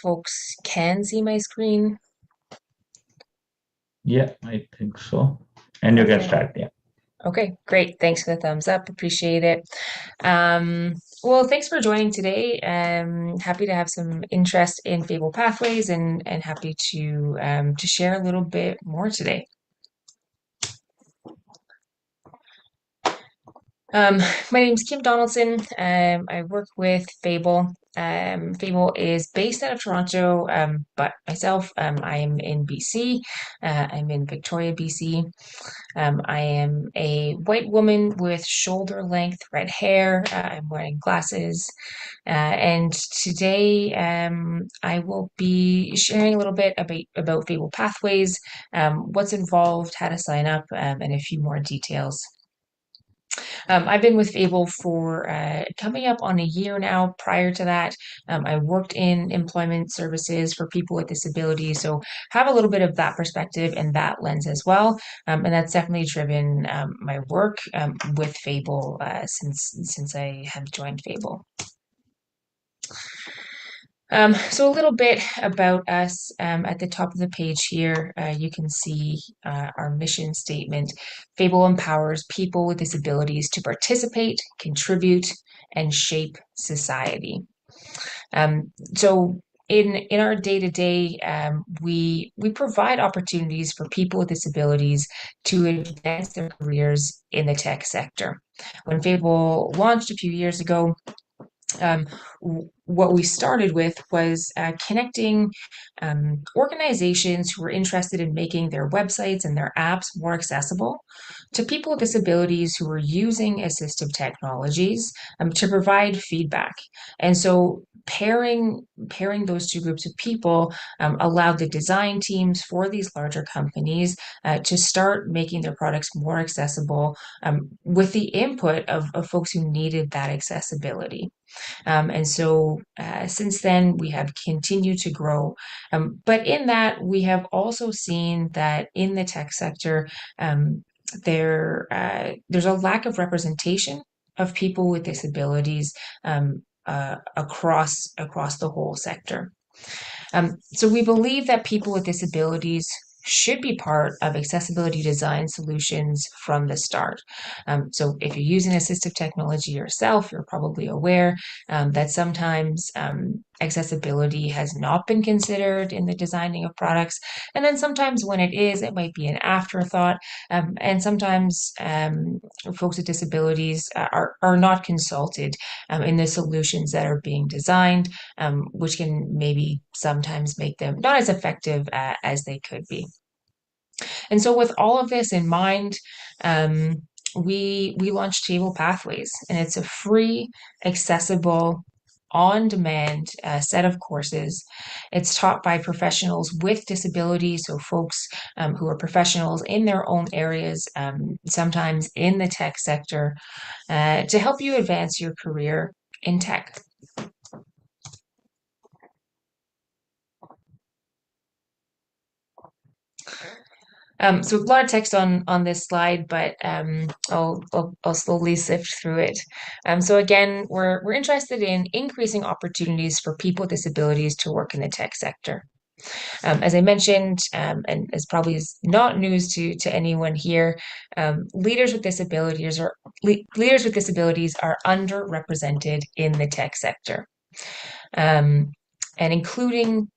folks can see my screen. Yeah, I think so. And you can Okay. start. Yeah. Okay, great. Thanks for the thumbs up. Appreciate it. Well, thanks for joining today. Happy to have some interest in Fable Pathways and happy to share a little bit more today. Um, my name's Kim Donaldson. I work with Fable. Fable is based out of Toronto, but myself, I am in BC. I'm in Victoria, BC. I am a white woman with shoulder length red hair. I'm wearing glasses. And today I will be sharing a little bit about Fable Pathways, what's involved, how to sign up, and a few more details. I've been with Fable for coming up on a year now. Prior to that, I worked in employment services for people with disabilities, so have a little bit of that perspective and that lens as well. And that's definitely driven my work with Fable since I have joined Fable. So a little bit about us. At the top of the page here, you can see our mission statement. Fable empowers people with disabilities to participate, contribute, and shape society. So in our day to day, we provide opportunities for people with disabilities to advance their careers in the tech sector. When Fable launched a few years ago, um, what we started with was connecting organizations who were interested in making their websites and their apps more accessible to people with disabilities who were using assistive technologies to provide feedback. And so pairing those two groups of people allowed the design teams for these larger companies to start making their products more accessible with the input of folks who needed that accessibility. And so since then, we have continued to grow. But in that, we have also seen that in the tech sector, there's a lack of representation of people with disabilities across the whole sector. So we believe that people with disabilities should be part of accessibility design solutions from the start. So if you're using assistive technology yourself, you're probably aware that sometimes accessibility has not been considered in the designing of products. And then sometimes when it is, it might be an afterthought. And sometimes folks with disabilities are not consulted in the solutions that are being designed, which can maybe sometimes make them not as effective as they could be. And so, with all of this in mind, we launched Fable Pathways, and it's a free, accessible, on-demand set of courses. It's taught by professionals with disabilities, so folks who are professionals in their own areas, sometimes in the tech sector, to help you advance your career in tech. So a lot of text on this slide, but I'll slowly sift through it. So again, we're interested in increasing opportunities for people with disabilities to work in the tech sector. As I mentioned, and as probably is not news to anyone here, leaders with disabilities are underrepresented in the tech sector, um, and including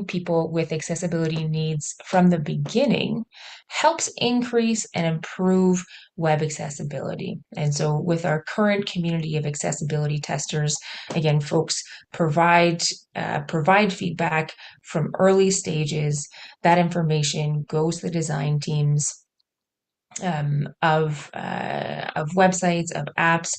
people with accessibility needs from the beginning helps increase and improve web accessibility. And so with our current community of accessibility testers, again, folks provide feedback from early stages. That information goes to the design teams of websites, of apps,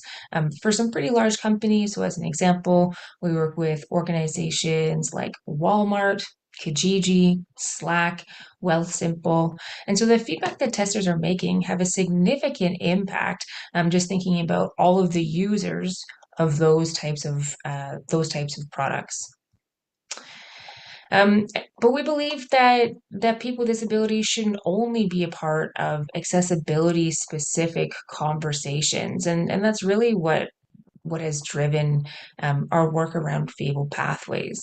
for some pretty large companies. So, as an example, we work with organizations like Walmart, Kijiji, Slack, Wealthsimple. And so the feedback that testers are making have a significant impact. Just thinking about all of the users of those types of products. Um, but we believe that people with disabilities shouldn't only be a part of accessibility specific conversations, and that's really what has driven our work around Fable Pathways.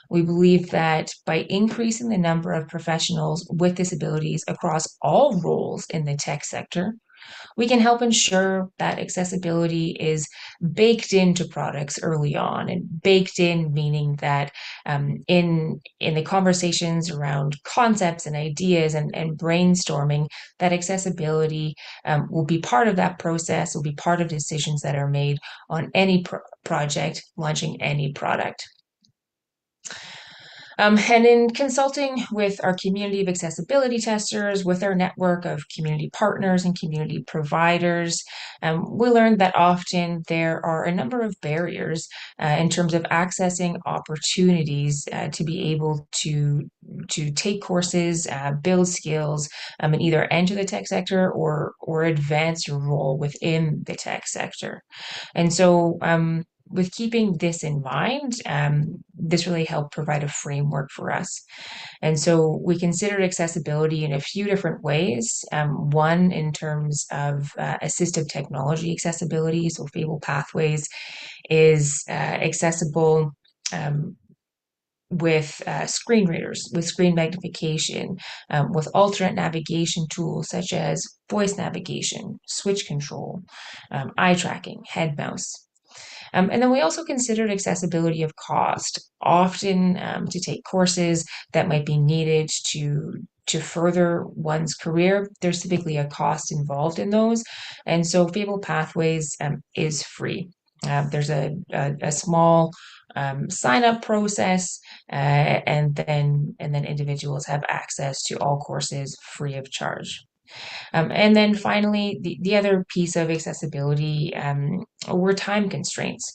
We believe that by increasing the number of professionals with disabilities across all roles in the tech sector, we can help ensure that accessibility is baked into products early on, and baked in meaning that in the conversations around concepts and ideas and brainstorming, that accessibility will be part of that process, will be part of decisions that are made on any project, launching any product. And in consulting with our community of accessibility testers, with our network of community partners and community providers, we learned that often there are a number of barriers in terms of accessing opportunities to be able to take courses, build skills, and either enter the tech sector or advance your role within the tech sector. And so with keeping this in mind, this really helped provide a framework for us. And so we considered accessibility in a few different ways. One, in terms of assistive technology accessibility. So Fable Pathways is accessible with screen readers, with screen magnification, with alternate navigation tools such as voice navigation, switch control, eye tracking, head mouse. And then we also considered accessibility of cost, often to take courses that might be needed to further one's career. There's typically a cost involved in those. And so Fable Pathways is free. There's a small sign up process, and then individuals have access to all courses free of charge. And then finally, the other piece of accessibility were time constraints.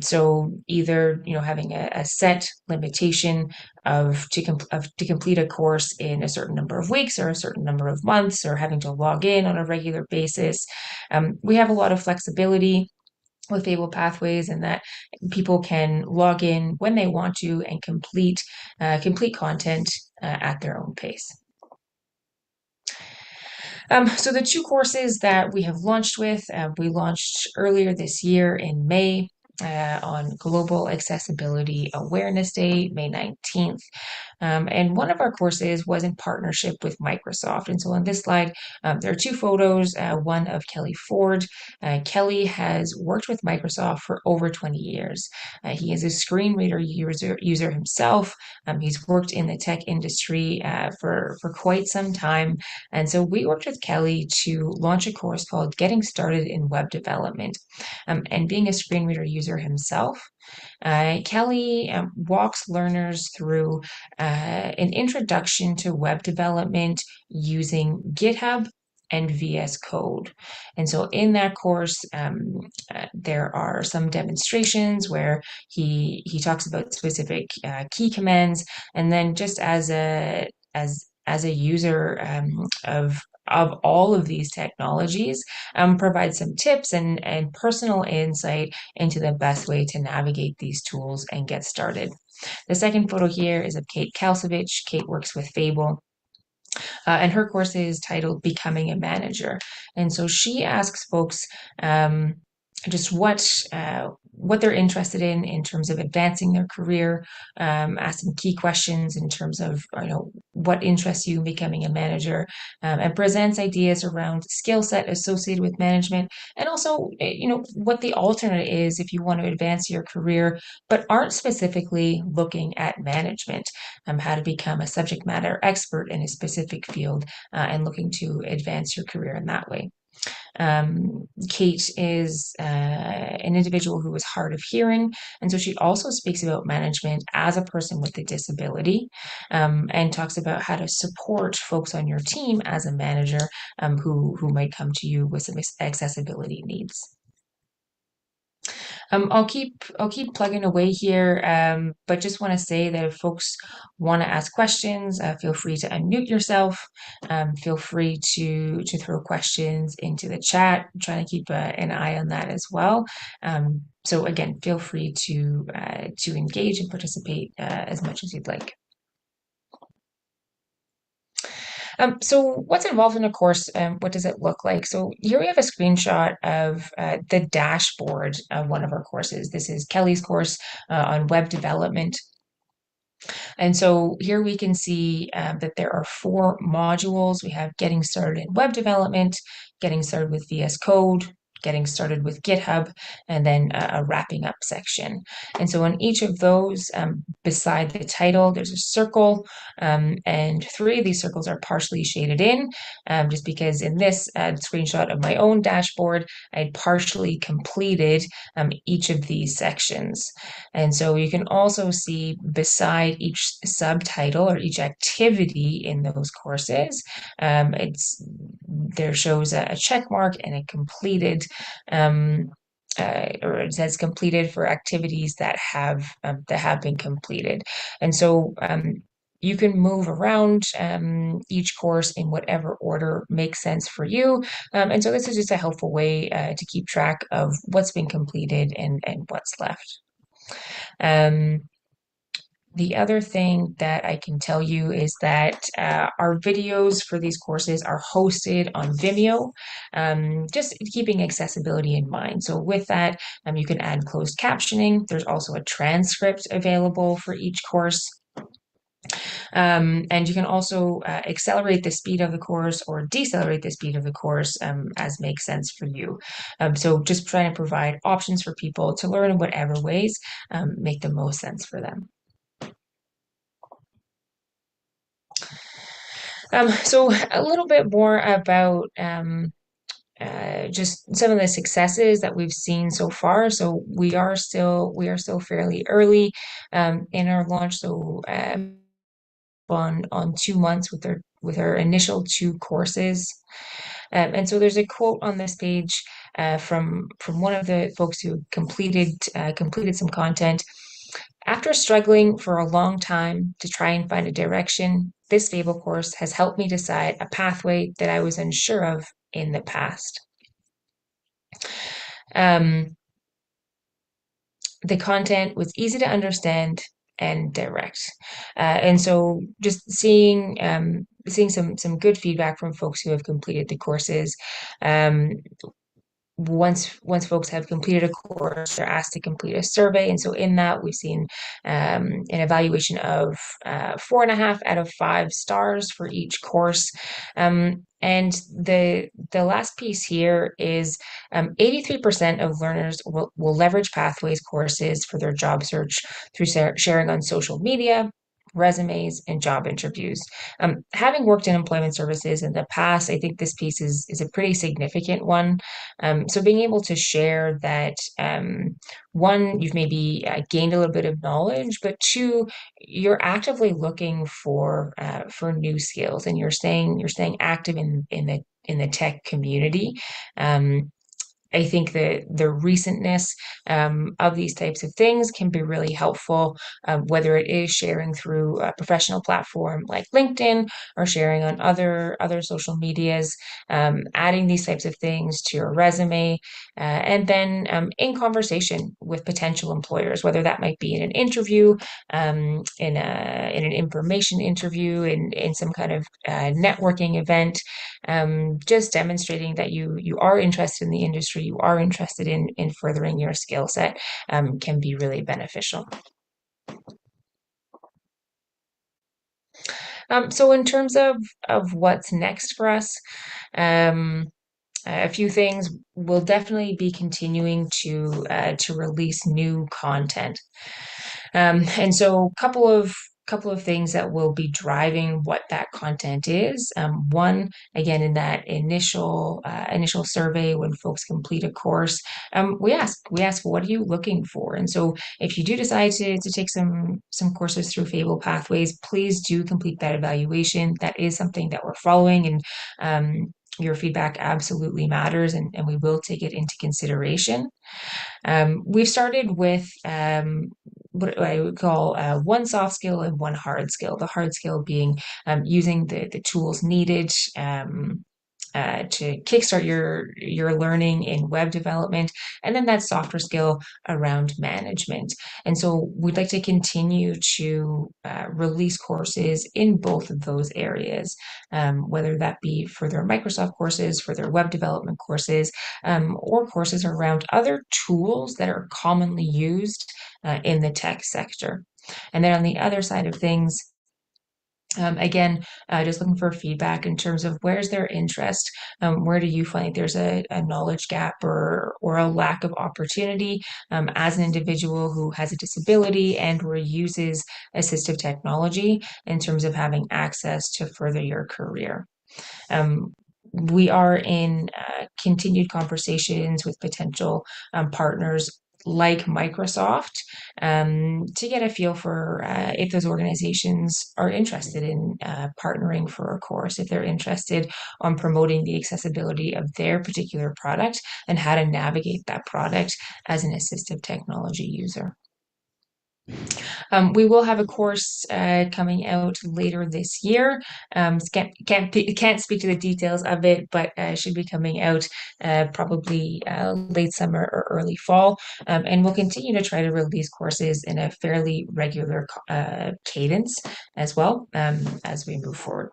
So either having a set limitation to complete a course in a certain number of weeks or a certain number of months, or having to log in on a regular basis. We have a lot of flexibility with Fable Pathways, and that people can log in when they want to and complete content at their own pace. So the two courses that we have launched with, we launched earlier this year in May on Global Accessibility Awareness Day, May 19th. And one of our courses was in partnership with Microsoft. And so on this slide, there are two photos, one of Kelly Ford. Kelly has worked with Microsoft for over 20 years. He is a screen reader user himself. He's worked in the tech industry for quite some time. And so we worked with Kelly to launch a course called Getting Started in Web Development. And being a screen reader user himself, Kelly walks learners through an introduction to web development using GitHub and VS Code. And so in that course, there are some demonstrations where he talks about specific key commands, and then just as a user of all of these technologies, provide some tips and personal insight into the best way to navigate these tools and get started. The second photo here is of Kate Kalsevich. Kate works with Fable. And her course is titled Becoming a Manager. And so she asks folks just what they're interested in terms of advancing their career, asking key questions in terms of what interests you in becoming a manager, and presents ideas around skill set associated with management, and also what the alternate is if you want to advance your career but aren't specifically looking at management, how to become a subject matter expert in a specific field and looking to advance your career in that way. Kate is an individual who is hard of hearing, and so she also speaks about management as a person with a disability, and talks about how to support folks on your team as a manager who might come to you with some accessibility needs. I'll keep plugging away here, but just want to say that if folks want to ask questions, feel free to unmute yourself. Feel free to throw questions into the chat. I'm trying to keep an eye on that as well. So again, feel free to engage and participate as much as you'd like. So what's involved in a course? What does it look like? So here we have a screenshot of the dashboard of one of our courses. This is Kelly's course on web development. And so here we can see that there are four modules. We have getting started in web development, getting started with VS Code, getting started with GitHub, and then a wrapping up section. And so on each of those, beside the title, there's a circle, and three of these circles are partially shaded in, just because in this screenshot of my own dashboard, I'd partially completed each of these sections. And so you can also see beside each subtitle or each activity in those courses, there shows a check mark and a completed, or it says completed for activities that have been completed. And so you can move around each course in whatever order makes sense for you. And so this is just a helpful way to keep track of what's been completed and what's left. Um, the other thing that I can tell you is that our videos for these courses are hosted on Vimeo, just keeping accessibility in mind. So with that, you can add closed captioning. There's also a transcript available for each course. And you can also accelerate the speed of the course or decelerate the speed of the course as makes sense for you. So just trying to provide options for people to learn in whatever ways make the most sense for them. So a little bit more about just some of the successes that we've seen so far. So we are still fairly early in our launch. So on 2 months with our initial two courses. And so there's a quote on this page from one of the folks who completed some content. After struggling for a long time to try and find a direction, this Fable course has helped me decide a pathway that I was unsure of in the past. Um, the content was easy to understand and direct. And so just seeing some good feedback from folks who have completed the courses. Once folks have completed a course, they're asked to complete a survey, and so in that we've seen an evaluation of 4.5 out of 5 stars for each course. And the last piece here is 83% of learners will leverage Pathways courses for their job search through sharing on social media, resumes, and job interviews. Having worked in employment services in the past, I think this piece is a pretty significant one. So being able to share that, one, you've maybe gained a little bit of knowledge, but two, you're actively looking for new skills, and you're staying active in the tech community. I think that the recentness of these types of things can be really helpful, whether it is sharing through a professional platform like LinkedIn or sharing on other social medias, adding these types of things to your resume, and then in conversation with potential employers, whether that might be in an interview, in an information interview, in some kind of networking event, just demonstrating that you are interested in the industry, you are interested in furthering your skill set, can be really beneficial. So in terms of what's next for us, a few things. We'll definitely be continuing to release new content. And so couple of things that will be driving what that content is. One, again, in that initial survey when folks complete a course, we ask what are you looking for? And so if you do decide to take some courses through Fable Pathways, please do complete that evaluation. That is something that we're following, and your feedback absolutely matters, and we will take it into consideration. We've started with what I would call one soft skill and one hard skill. The hard skill being using the tools needed to kickstart your learning in web development, and then that softer skill around management. And so we'd like to continue to release courses in both of those areas, whether that be for their Microsoft courses, for their web development courses, or courses around other tools that are commonly used in the tech sector. And then on the other side of things, again, just looking for feedback in terms of where's their interest, where do you find there's a knowledge gap or a lack of opportunity as an individual who has a disability and or uses assistive technology in terms of having access to further your career. Um, we are in continued conversations with potential partners like Microsoft to get a feel for if those organizations are interested in partnering for a course, if they're interested on promoting the accessibility of their particular product and how to navigate that product as an assistive technology user. We will have a course coming out later this year. Can't speak to the details of it, but should be coming out probably late summer or early fall. And we'll continue to try to release courses in a fairly regular cadence as well as we move forward.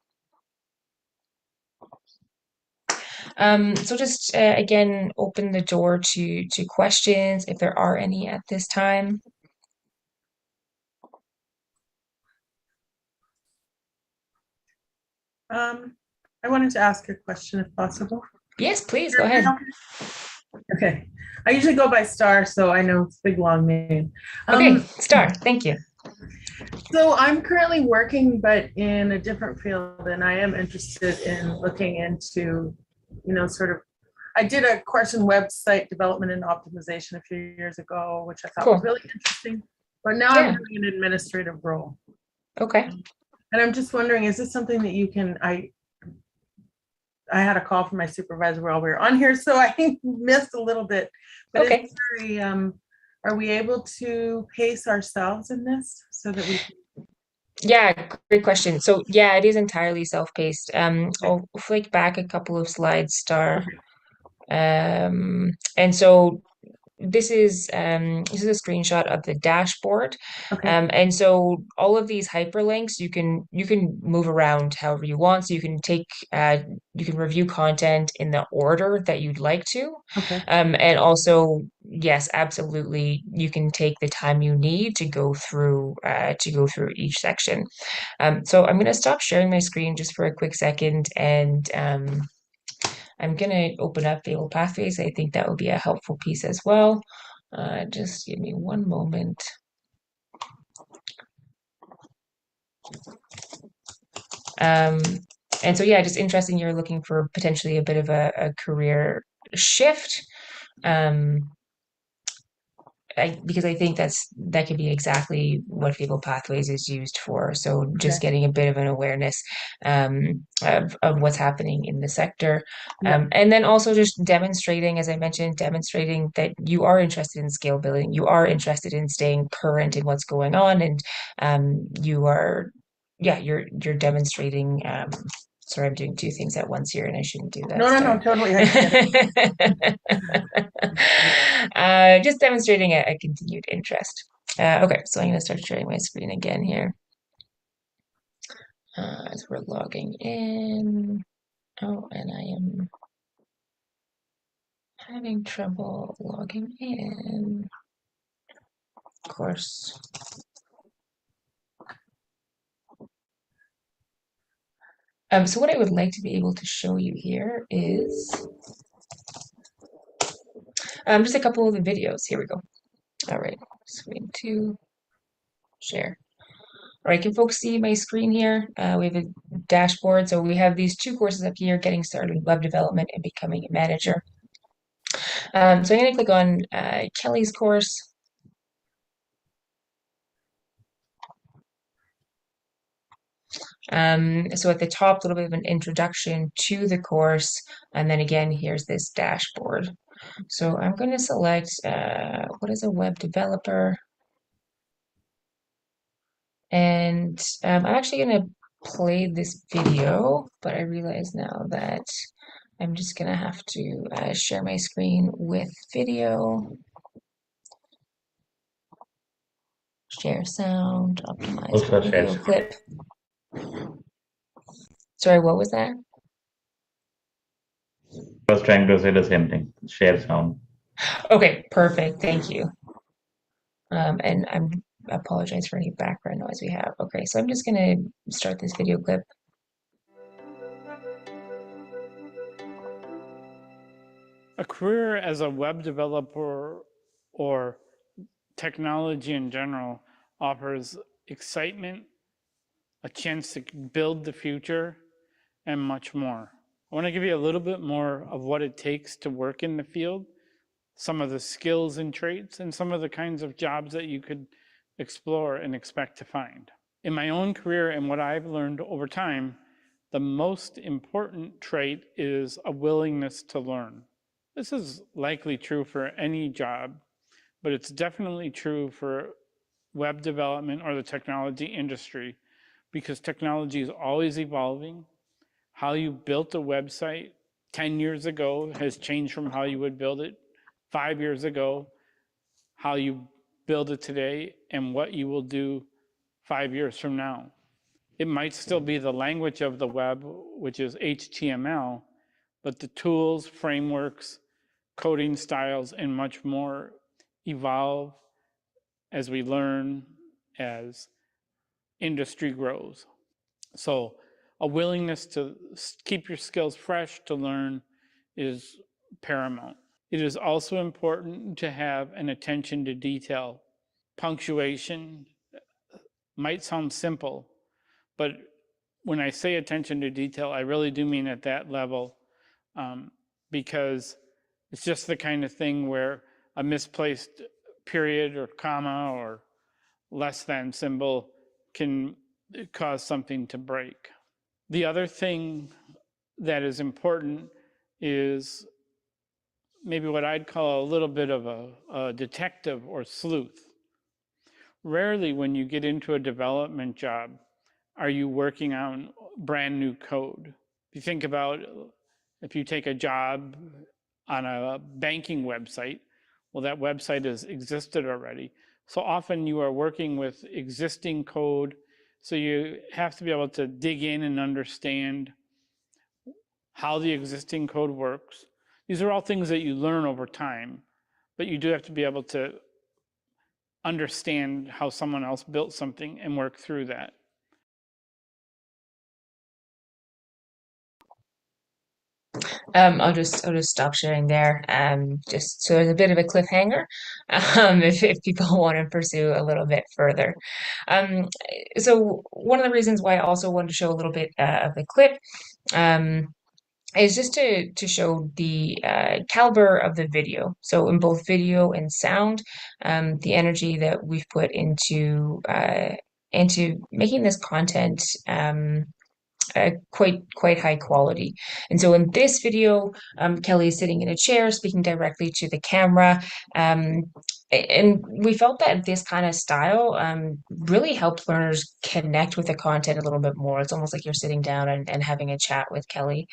So just again, open the door to questions if there are any at this time. I wanted to ask a question if possible. Yes, please go ahead. Okay. I usually go by Star, so I know it's a big long name. Okay, Star, thank you. So I'm currently working, but in a different field, and I am interested in looking into, sort of, I did a course in website development and optimization a few years ago, which I thought was really interesting. But now I'm doing an administrative role. Okay. And I'm just wondering, is this something that you can, I had a call from my supervisor while we were on here, so I missed a little bit. But okay. Are we able to pace ourselves in this so that we can? Yeah, great question. So yeah, it is entirely self-paced. I'll flick back a couple of slides, Star. And so this is a screenshot of the dashboard. And so all of these hyperlinks you can move around however you want. So you can review content in the order that you'd like to. And also, yes, absolutely, you can take the time you need to go through each section. So I'm going to stop sharing my screen just for a quick second, and I'm going to open up Fable Pathways. I think that would be a helpful piece as well. Just give me one moment. And so, yeah, just interesting. You're looking for potentially a bit of a career shift. Because I think that could be exactly what Fable Pathways is used for. So just getting a bit of an awareness of what's happening in the sector. And then also just demonstrating, as I mentioned, demonstrating that you are interested in skill building, you are interested in staying current in what's going on, and you're demonstrating. Sorry, I'm doing two things at once here, and I shouldn't do that. No, totally. Just demonstrating a continued interest. Okay, so I'm going to start sharing my screen again here as we're logging in. Oh, and I am having trouble logging in. Of course. So what I would like to be able to show you here is just a couple of the videos. Here we go. All right, screen 2, share. All right, can folks see my screen here? We have a dashboard. So we have these 2 courses up here, getting started with web development and becoming a manager. So I'm going to click on Kelly's course. So at the top, a little bit of an introduction to the course. And then again, here's this dashboard. So I'm going to select what is a web developer? And I'm actually going to play this video, but I realize now that I'm just gonna have to share my screen with video. Share sound, optimize Also share video sound. clip. Sorry, what was that? I was trying to say the same thing. Share sound. Okay, perfect. Thank you. And I apologize for any background noise we have. Okay, so I'm just gonna start this video clip. A career as a web developer or technology in general offers excitement, a chance to build the future, and much more. I want to give you a little bit more of what it takes to work in the field, some of the skills and traits, and some of the kinds of jobs that you could explore and expect to find. In my own career and what I've learned over time, the most important trait is a willingness to learn. This is likely true for any job, but it's definitely true for web development or the technology industry, because technology is always evolving. How you built a website 10 years ago has changed from how you would build it 5 years ago, how you build it today, and what you will do 5 years from now. It might still be the language of the web, which is HTML, but the tools, frameworks, coding styles, and much more evolve as we learn, as industry grows. So a willingness to keep your skills fresh, to learn, is paramount. It is also important to have an attention to detail. Punctuation might sound simple, but when I say attention to detail, I really do mean at that level, because it's just the kind of thing where a misplaced period or comma or less than symbol can cause something to break. The other thing that is important is maybe what I'd call a little bit of a detective or sleuth. Rarely when you get into a development job are you working on brand new code. If you think about, if you take a job on a banking website, well, that website has existed already. So often you are working with existing code, so you have to be able to dig in and understand how the existing code works. These are all things that you learn over time, but you do have to be able to understand how someone else built something and work through that. I'll just stop sharing there. Just so there's a bit of a cliffhanger, if people want to pursue a little bit further. So one of the reasons why I also wanted to show a little bit of the clip, is just to show the caliber of the video. So in both video and sound, the energy that we've put into making this content quite high quality. And so in this video, Kelly is sitting in a chair speaking directly to the camera. And we felt that this kind of style really helped learners connect with the content a little bit more. It's almost like you're sitting down and having a chat with Kelly.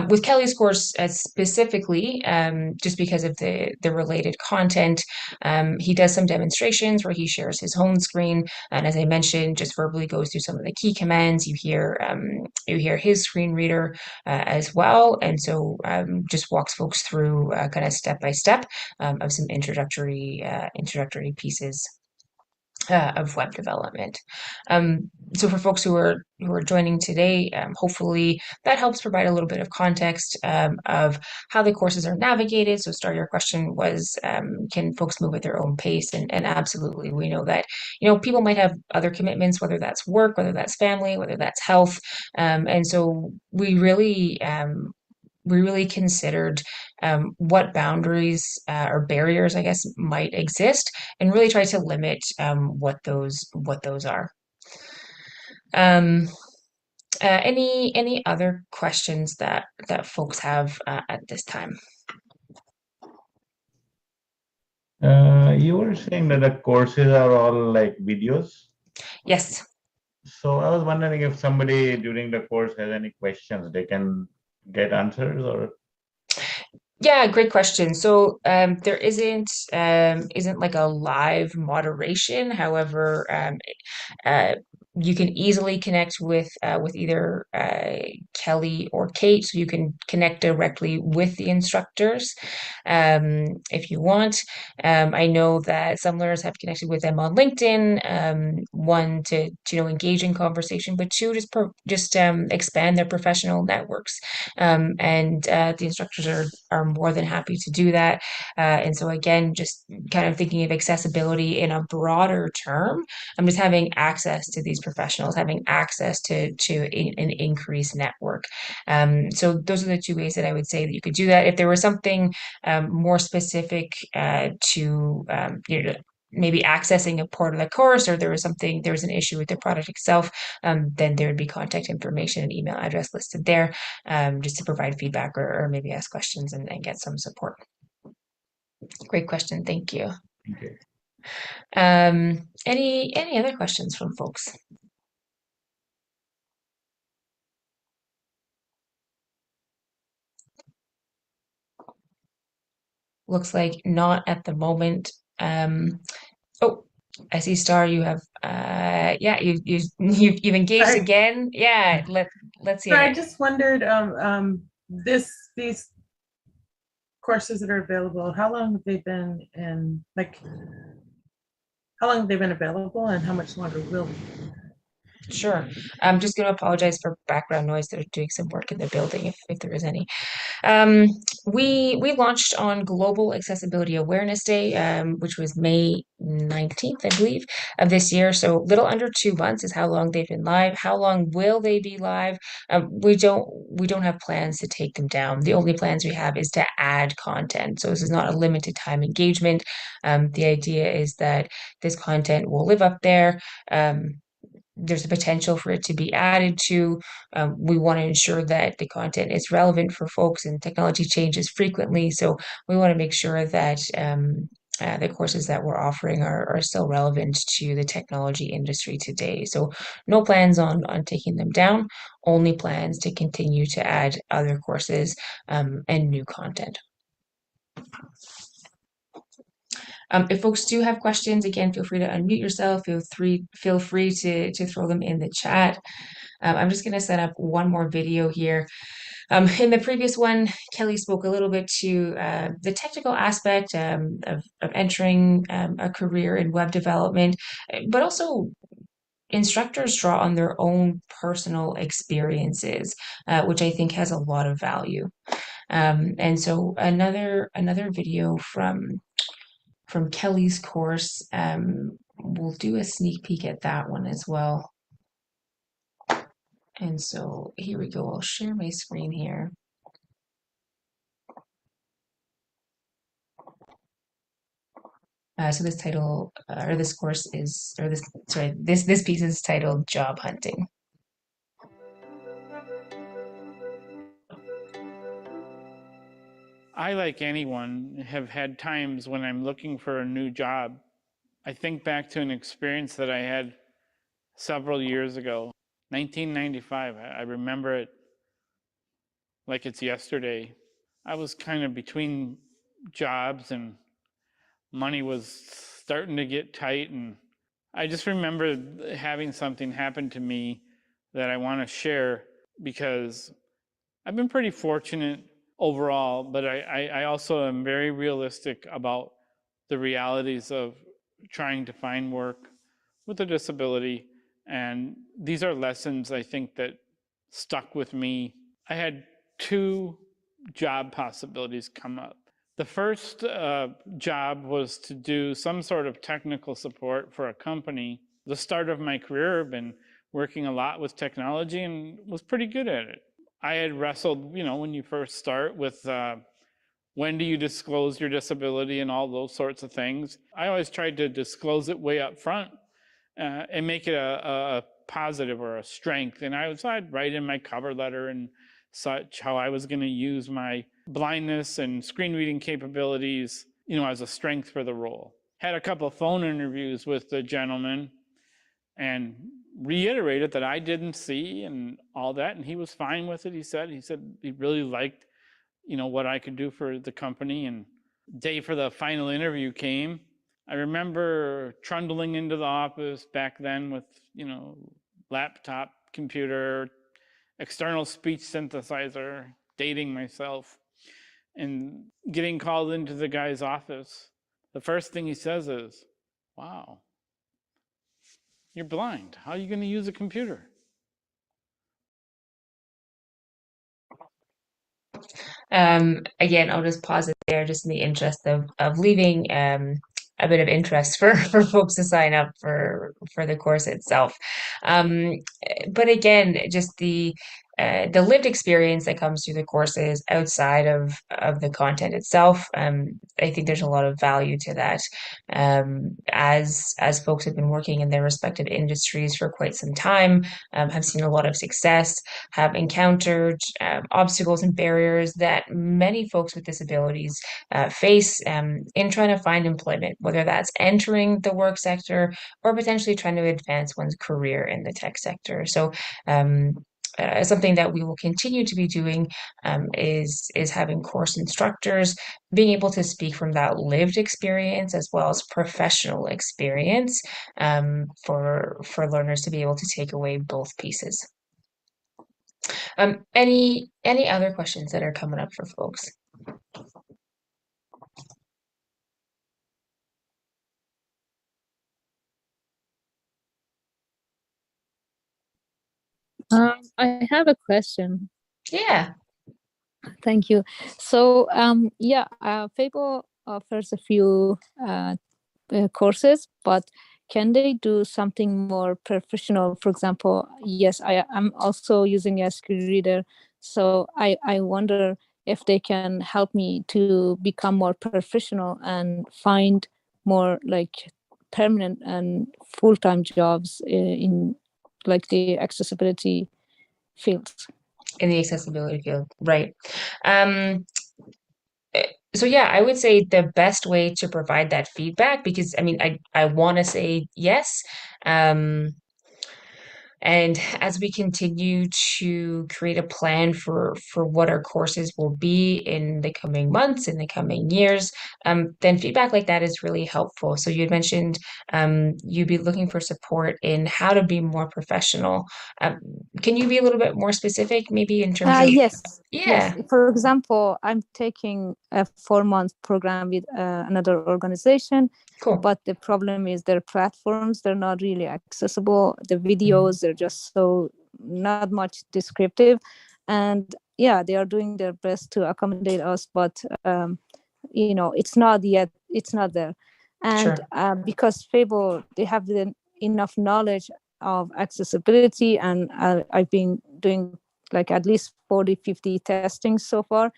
With Kelly's course specifically, just because of the related content, he does some demonstrations where he shares his home screen, and as I mentioned, just verbally goes through some of the key commands. You hear his screen reader as well, and so just walks folks through kind of step by step of some introductory pieces of web development. So for folks who are joining today, hopefully that helps provide a little bit of context of how the courses are navigated. So Star, your question was, can folks move at their own pace? And absolutely, we know that people might have other commitments, whether that's work, whether that's family, whether that's health, and so we really considered what boundaries or barriers, I guess, might exist, and really try to limit what those are. Any other questions that folks have at this time? You were saying that the courses are all like videos. Yes. So I was wondering if somebody during the course has any questions, they can get answers or? Yeah, great question. So there isn't like a live moderation. However, uh, you can easily connect with either Kelly or Kate, so you can connect directly with the instructors if you want. I know that some learners have connected with them on LinkedIn. One to engage in conversation, but two just expand their professional networks. And the instructors are more than happy to do that. And so again, just kind of thinking of accessibility in a broader term, I'm just having access to these professionals, having access to an increased network. So those are the two ways that I would say that you could do that. If there was something more specific to maybe accessing a part of the course, or there was an issue with the product itself, then there would be contact information and email address listed there, just to provide feedback or maybe ask questions and get some support. Great question, thank you. Okay. Any other questions from folks? Looks like not at the moment. Oh, I see Star, you have yeah, you've engaged Sorry. again. Yeah, let's So hear I it. just wondered, these courses that are available, how long have they been in, like, how long have they been available and how much longer will? Sure. I'm just going to apologize for background noise. They're doing some work in the building if there is any. Um, we launched on Global Accessibility Awareness Day, which was May 19th, I believe, of this year. So little under 2 months is how long they've been live. How long will they be live? We don't have plans to take them down. The only plans we have is to add content. So this is not a limited time engagement. The idea is that this content will live up there. There's a potential for it to be added to. We want to ensure that the content is relevant for folks, and technology changes frequently. So we want to make sure that the courses that we're offering are still relevant to the technology industry today. So no plans on taking them down, only plans to continue to add other courses and new content. If folks do have questions, again, feel free to unmute yourself. Feel free to throw them in the chat. I'm just going to set up one more video here. In the previous one, Kelly spoke a little bit to the technical aspect of entering a career in web development, but also instructors draw on their own personal experiences, which I think has a lot of value. And so another video from Kelly's course. We'll do a sneak peek at that one as well. And so here we go. I'll share my screen here. So this title or this course is, or this, sorry, this piece is titled Job Hunting. I, like anyone, have had times when I'm looking for a new job. I think back to an experience that I had several years ago, 1995. I remember it like it's yesterday. I was kind of between jobs and money was starting to get tight, and I just remember having something happen to me that I want to share, because I've been pretty fortunate overall, but I also am very realistic about the realities of trying to find work with a disability. And these are lessons I think that stuck with me. I had 2 job possibilities come up. The first job was to do some sort of technical support for a company. The start of my career, I've been working a lot with technology and was pretty good at it. I had wrestled, when you first start, with when do you disclose your disability and all those sorts of things. I always tried to disclose it way up front and make it a positive or a strength. And I'd write in my cover letter and such how I was going to use my blindness and screen reading capabilities, as a strength for the role. Had a couple of phone interviews with the gentleman, and reiterated that I didn't see and all that, and he was fine with it. He said he really liked, what I could do for the company. And day for the final interview came. I remember trundling into the office back then with, laptop, computer, external speech synthesizer, dating myself, and getting called into the guy's office. The first thing he says is, "Wow, you're blind. How are you going to use a computer?" Again, I'll just pause it there, just in the interest of leaving a bit of interest for folks to sign up for the course itself. But again, just the lived experience that comes through the courses outside of the content itself. I think there's a lot of value to that. As folks have been working in their respective industries for quite some time, have seen a lot of success, have encountered obstacles and barriers that many folks with disabilities face in trying to find employment, whether that's entering the work sector or potentially trying to advance one's career in the tech sector. So something that we will continue to be doing is having course instructors being able to speak from that lived experience as well as professional experience for learners to be able to take away both pieces. Any other questions that are coming up for folks? I have a question. Yeah. Thank you. So, Fable offers a few courses, but can they do something more professional? For example, yes, I'm also using a screen reader, so I wonder if they can help me to become more professional and find more like permanent and full-time jobs in like the accessibility fields. In the accessibility field, right. So yeah, I would say the best way to provide that feedback, because I mean, I want to say yes. And as we continue to create a plan for what our courses will be in the coming months, in the coming years, then feedback like that is really helpful. So you had mentioned you'd be looking for support in how to be more professional. Can you be a little bit more specific, maybe in terms of? Yes. Yeah, For example, I'm taking a 4-month program with another organization, cool. but the problem is their platforms, they're not really accessible. The videos, they're just so not much descriptive. And yeah, they are doing their best to accommodate us, but it's not there. And Sure. because Fable, they have enough knowledge of accessibility, and I've been doing like at least 40-50 testing so far.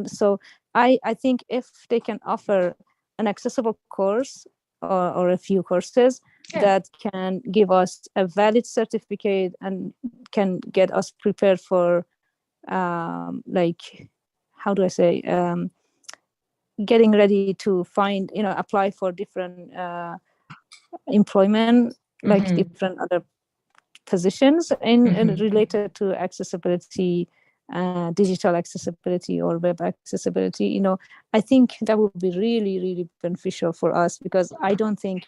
So I think if they can offer an accessible course or a few courses that can give us a valid certificate and can get us prepared for like, how do I say, getting ready to find, apply for different employment, like different other positions in related to accessibility, digital accessibility or web accessibility. I think that would be really, really beneficial for us, because I don't think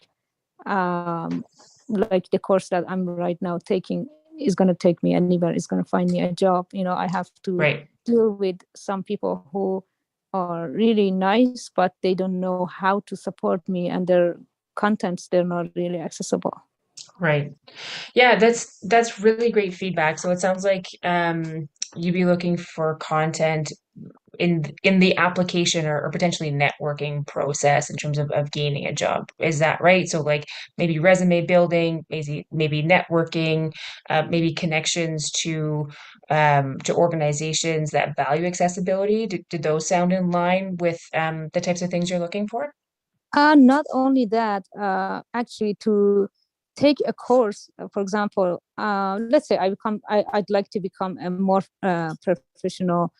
like the course that I'm right now taking is going to take me anywhere, is going to find me a job. I have to deal with some people who are really nice, but they don't know how to support me, and their contents, they're not really accessible. Right. Yeah, that's really great feedback. So it sounds like you'd be looking for content in the application or potentially networking process in terms of gaining a job. Is that right? So like maybe resume building, maybe networking, maybe connections to organizations that value accessibility. Did those sound in line with the types of things you're looking for? Not only that, actually to take a course, for example, let's say I'd like to become a more professional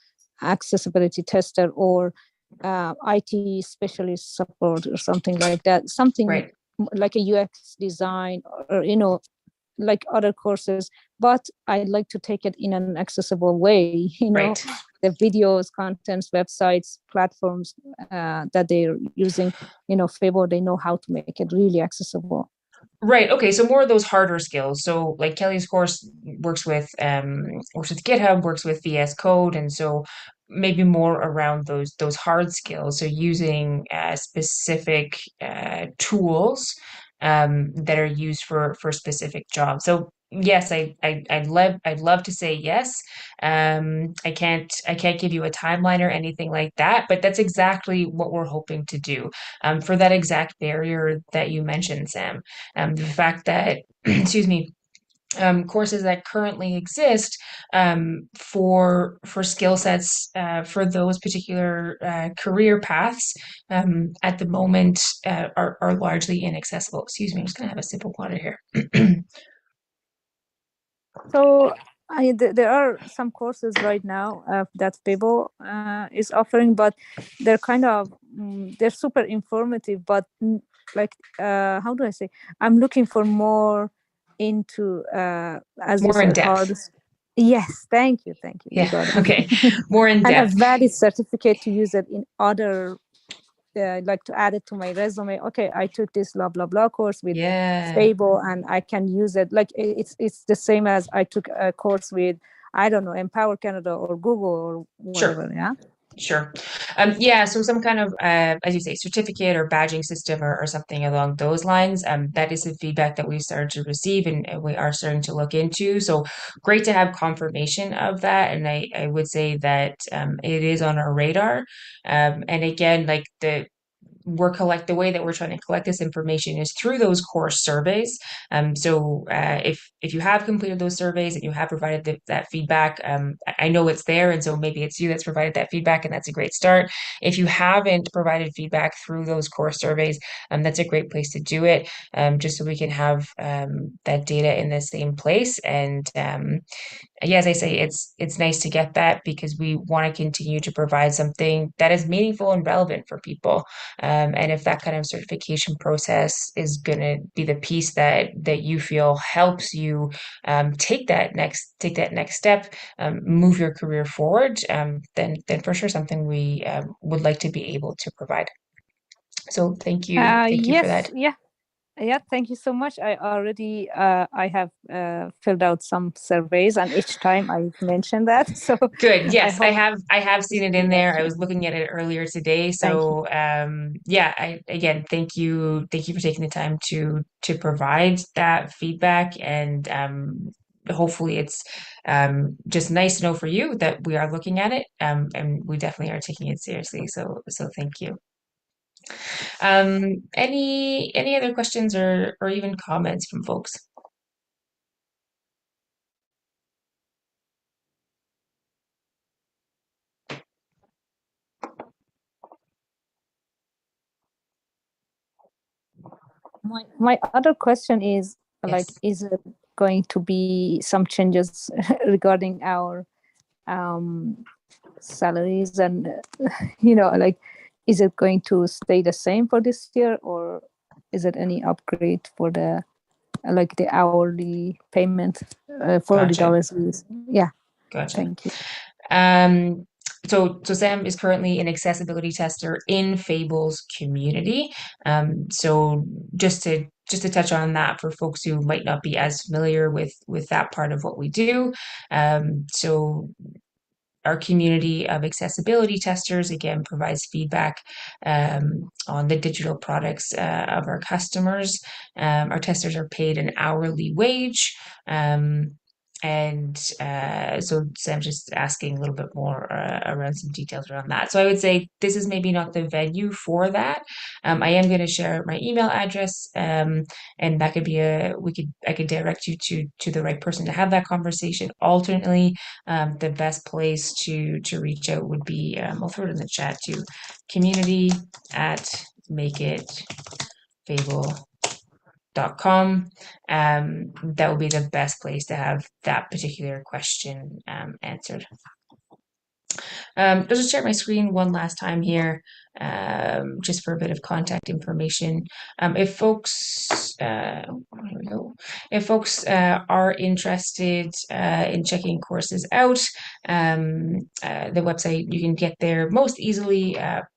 accessibility tester or IT specialist support or something like that, something like a UX design or like other courses, but I'd like to take it in an accessible way, Right. the videos, contents, websites, platforms that they're using, Fable, they know how to make it really accessible. Right. Okay. So more of those harder skills. So like Kelly's course works with GitHub, works with VS Code, and so maybe more around those hard skills. So using specific tools that are used for specific jobs. So yes, I'd love to say yes. I can't give you a timeline or anything like that, but that's exactly what we're hoping to do for that exact barrier that you mentioned, Sam. The fact that, excuse me, courses that currently exist for skill sets for those particular career paths at the moment are largely inaccessible. Excuse me, I'm just gonna have a sip of water here. So there are some courses right now that Fable is offering, but they're kind of they're super informative, but like how do I say? I'm looking for more into as you More in said, depth. hard. Yes, thank you, you Yeah. got Okay. it. More in And a depth. valid certificate to use it in other. Like to add it to my resume. Okay, I took this blah blah blah course with Yeah. Fable, and I can use it. Like it's the same as I took a course with, I don't know, Empower Canada or Google or Sure. whatever. Yeah. Sure. Yeah, so some kind of, as you say, certificate or badging system or something along those lines. That is the feedback that we started to receive and we are starting to look into. So great to have confirmation of that. And I would say that it is on our radar. And again, like the way that we're trying to collect this information is through those course surveys. So if you have completed those surveys and you have provided that feedback, I know it's there, and so maybe it's you that's provided that feedback, and that's a great start. If you haven't provided feedback through those course surveys, that's a great place to do it, just so we can have that data in the same place. And yeah, as I say, it's nice to get that because we want to continue to provide something that is meaningful and relevant for people. And if that kind of certification process is going to be the piece that you feel helps you take that next step, move your career forward, then for sure something we would like to be able to provide. So thank you for that. Yes, yeah, thank you so much. I already I have filled out some surveys, and each time I mentioned that. So Good. I Yes, I hope have this seen it will be in there. I helpful. was looking at it earlier today. Thank you. So yeah, I again thank you for taking the time to provide that feedback and hopefully it's just nice to know for you that we are looking at it and we definitely are taking it seriously. So thank you. Any other questions or even comments from folks? My other question is like, Yes. is it going to be some changes regarding our salaries and like, is it going to stay the same for this year, or is it any upgrade for the like the hourly payment, Gotcha. $40? Yeah, Gotcha. thank you. Um, so Sam is currently an accessibility tester in Fable's community. So just to touch on that for folks who might not be as familiar with that part of what we do. So our community of accessibility testers again provides feedback on the digital products of our customers. Our testers are paid an hourly wage. And so I'm just asking a little bit more around some details around that. So I would say this is maybe not the venue for that. I am going to share my email address, and that could be I could direct you to the right person to have that conversation. Alternately, the best place to reach out would be I'll throw it in the chat too, community at makeitfable.com. That would be the best place to have that particular question answered. I'll just share my screen one last time here, just for a bit of contact information. If folks, there we go. If folks are interested in checking courses out, the website you can get there most easily at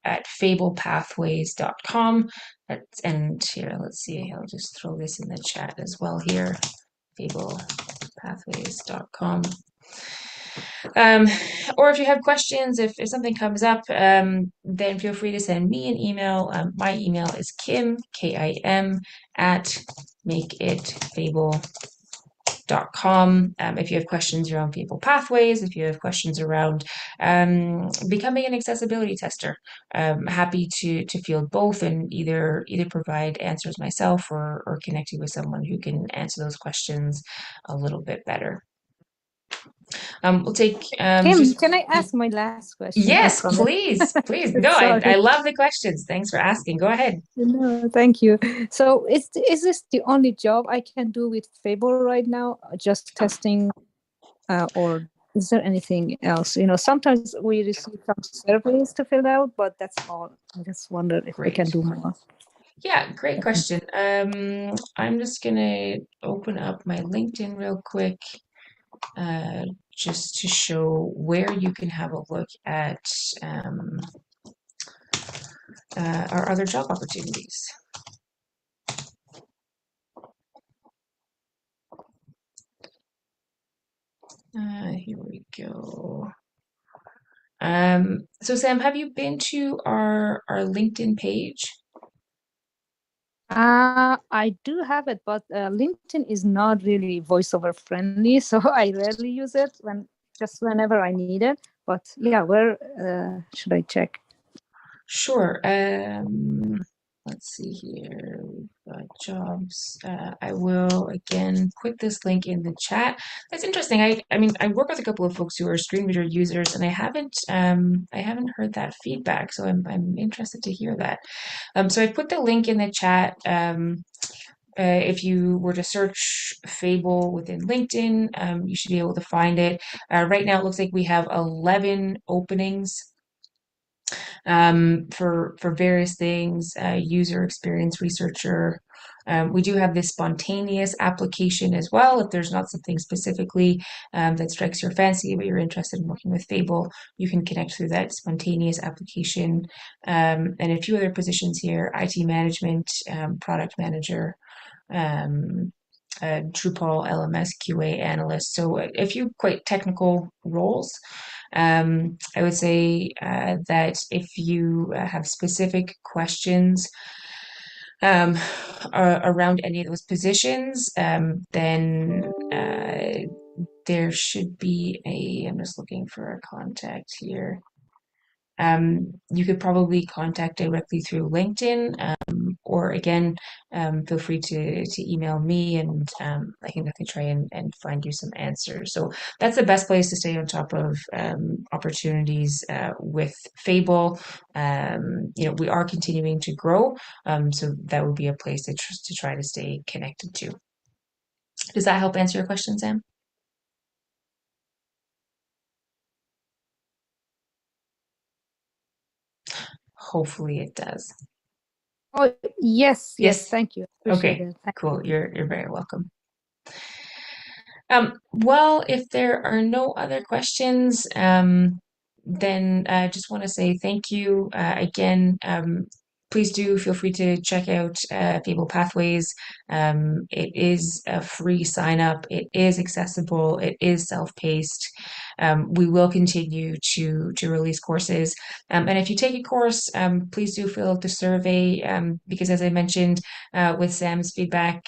fablepathways.com. And here, let's see, I'll just throw this in the chat as well here, fablepathways.com. Or if you have questions, if something comes up, then feel free to send me an email. My email is Kim, Kim, at makeitfable.com. If you have questions around Fable Pathways, if you have questions around becoming an accessibility tester, happy to field both and either provide answers myself or connect you with someone who can answer those questions a little bit better. We'll take Kim, just can I ask my last question? I yes, promise. please, please. No, I Sorry. love the questions. Thanks for asking. Go ahead. No, thank you. So is this the only job I can do with Fable right now? Just testing, or is there anything else? Sometimes we receive some surveys to fill out, but that's all. I just wonder if we can Great. do more. Yeah, great question. I'm just gonna open up my LinkedIn real quick, just to show where you can have a look at our other job opportunities. Here we go. So Sam, have you been to our LinkedIn page? I do have it, but LinkedIn is not really voiceover friendly, so I rarely use it whenever I need it. But yeah, where should I check? Sure. Let's see here. We've got jobs. I will again put this link in the chat. That's interesting. I mean, I work with a couple of folks who are screen reader users, and I haven't heard that feedback. So I'm interested to hear that. So I put the link in the chat. If you were to search Fable within LinkedIn, you should be able to find it. Right now, it looks like we have 11 openings for various things, user experience researcher. We do have this spontaneous application as well. If there's not something specifically that strikes your fancy, but you're interested in working with Fable, you can connect through that spontaneous application. And a few other positions here, IT management, product manager, Drupal LMS QA analyst. So a few quite technical roles. I would say that if you have specific questions around any of those positions, then there should be I'm just looking for a contact here. You could probably contact directly through LinkedIn, or again, feel free to email me, and I can definitely try and find you some answers. So that's the best place to stay on top of opportunities with Fable. We are continuing to grow, so that would be a place to try to stay connected to. Does that help answer your question, Sam? Hopefully it does. Oh, yes, Yes. thank you. Appreciate Okay, it. Thank cool. you. You're very welcome. Well, if there are no other questions, then I just want to say thank you again. Please do feel free to check out Fable Pathways. It is a free sign up. It is accessible. It is self-paced. We will continue to release courses. And if you take a course, please do fill out the survey, because as I mentioned with Sam's feedback,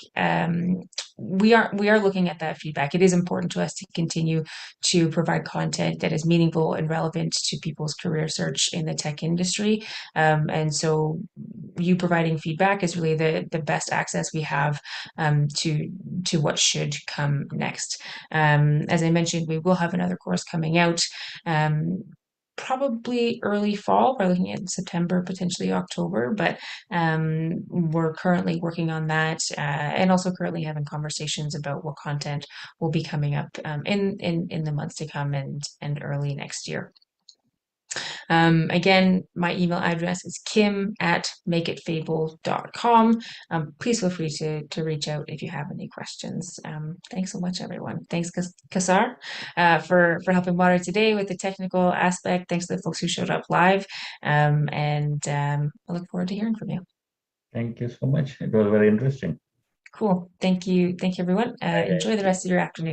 we are looking at that feedback. It is important to us to continue to provide content that is meaningful and relevant to people's career search in the tech industry. And so you providing feedback is really the best access we have to what should come next. As I mentioned, we will have another course coming out. Probably early fall. We're looking at September, potentially October, but we're currently working on that, and also currently having conversations about what content will be coming up in the months to come and early next year. Again, my email address is kim@makeitfable.com. Please feel free to reach out if you have any questions. Thanks so much, everyone. Thanks, Kasar, for helping moderate today with the technical aspect. Thanks to the folks who showed up live. I look forward to hearing from you. Thank you so much. It was very interesting. Cool. Thank you. Thank you, everyone. Enjoy the rest of your afternoon.